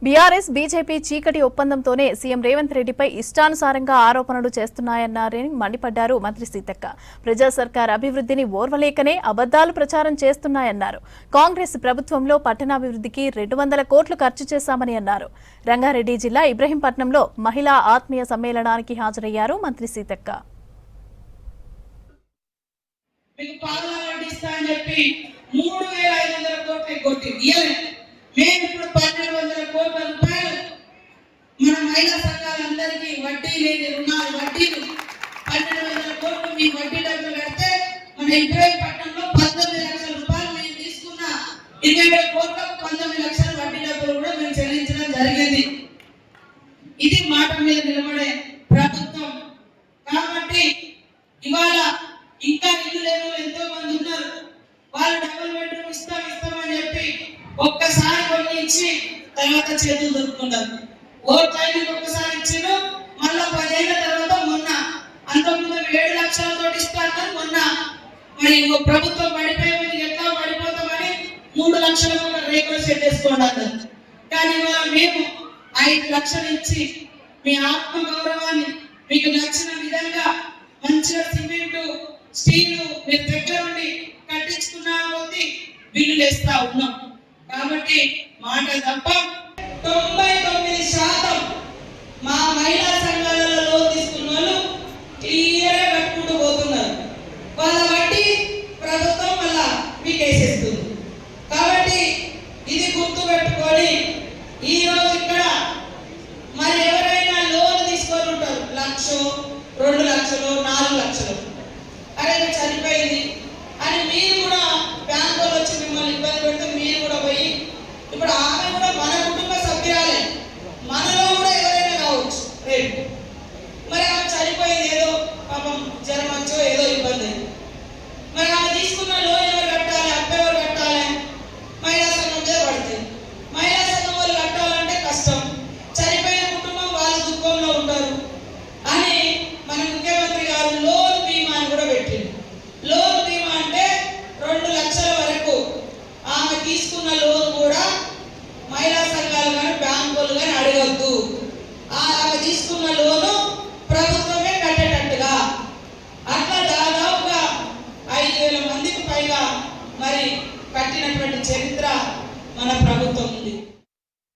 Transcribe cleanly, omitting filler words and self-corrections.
BRS BJP చీకటి ఒప్పందంతోనే CM Revanth రెడ్డిపై ఇష్టానుసారంగా ఆరోపణలు చేస్తున్నాయన్నారని మండిపడ్డారు మంత్రి సీతక్క. ప్రజా సర్కార్ అభివృద్ధిని ఓర్వలేకనే అబద్దాలు ప్రచారం చేస్తున్నాయన్నారు. కాంగ్రెస్ ప్రభుత్వంలో పట్టణాభివృద్ధికి 200 కోట్లు ఖర్చు చేశామని అన్నారు. రంగారెడ్డి జిల్లా ఇబ్రహీంపట్నంలో మహిళా ఆత్మీయ సమ్మేళనానికి హాజరయ్యారు మంత్రి సీతక్క. మేము ఇప్పుడు 1200 కోట్ల రూపాయలు మన మహిళా సంఘాలందరికీ వడ్డీ లేని రుణాలు వడ్డీలు 1200 కోట్లు మీ వడ్డీ డబ్బులు కడితే మన ఇబ్రహీంపట్నంలో 19 లక్షల రూపాయలు మేము తీసుకున్న 27 కోట్లకు 19 లక్షల వడ్డీ డబ్బులు కూడా మేము చెల్లించడం జరిగింది. ఇది మాట మీద నిలబడే ప్రభుత్వం. కాబట్టి ఇవాళ ఇంకా ఇల్లు లేని ఎంతో మంది ఉన్నారు. వాళ్ళు డబుల్ బెడ్రూమ్ ఇస్తామని చెప్పి ఒక్కసారి కొన్ని ఇచ్చి తర్వాత చేతులు దొరుకుతున్నారు. ఓట్లైన ఒక్కసారి ఇచ్చిన మళ్ళా 10 ఏళ్ల తర్వాత మొన్న అంతకుముందు 7 లక్షలతో ఇస్తాను మొన్న మరి ప్రభుత్వం పడిపోయింది ఎట్లా పడిపోతామని 3 లక్షలకు ఒక రేకులు సెట్ చేసుకోండి. కానీ ఇవాళ మేము 5 లక్షలు ఇచ్చి మీ ఆత్మ గౌరవాన్ని మీకు నచ్చిన విధంగా మంచిగా సిమెంట్ స్టీలు మీరు దగ్గర ఉండి కట్టించుకున్న కొద్దీ బిల్లులు వేస్తా ఉన్నాం. కాబట్టి మాట తప్ప 99% మా మహిళా సంఘాలలో లోన్ తీసుకున్న వాళ్ళు క్లియర్ గా కట్టుకుంటూ పోతున్నారు. వాళ్ళ బట్టి ప్రభుత్వం మళ్ళా మీకు వేసేస్తుంది. కాబట్టి ఇది గుర్తు పెట్టుకొని ఈ రోజు ఇక్కడ మరి ఎవరైనా లోన్ తీసుకొని ఉంటారు 1 లక్ష 2 లక్షలు 4 లక్షలు అరే చనిపోయింది అని మీరు కూడా బ్యాంకు వాళ్ళు వచ్చి మిమ్మల్ని ఇబ్బంది పెడితే మీరు కూడా పోయి ఇప్పుడు ఆమె కూడా మన కుటుంబ సభ్యురాలే మనలో కూడా ఎవరైనా కావచ్చు రేపు మరి ఆమె చనిపోయింది ఏదో పాపం జ్వరం వచ్చో ఏదో ఇబ్బంది మరి ఆమె తీసుకున్న లోన్ ఎవరు కట్టాలి అప్పు ఎవరు కట్టాలి మహిళా సంఘం మీద పడుతుంది. మహిళా సంఘం వాళ్ళు కట్టాలంటే కష్టం. చనిపోయిన కుటుంబం వాళ్ళ దుఃఖంలో ఉంటారు అని మన ముఖ్యమంత్రి గారు లోన్ బీమా అని కూడా పెట్టింది. లోన్ బీమా అంటే 2 లక్షల వరకు ఆమె తీసుకున్న లోన్ కూడా మహిళా సంఘాలు కానీ బ్యాంకులు కానీ అడగద్దు. ఆమె తీసుకున్న లోను ప్రభుత్వమే కట్టేటట్టుగా అట్లా దాదాపుగా 5,000 మందికి పైగా మరి కట్టినటువంటి చరిత్ర మన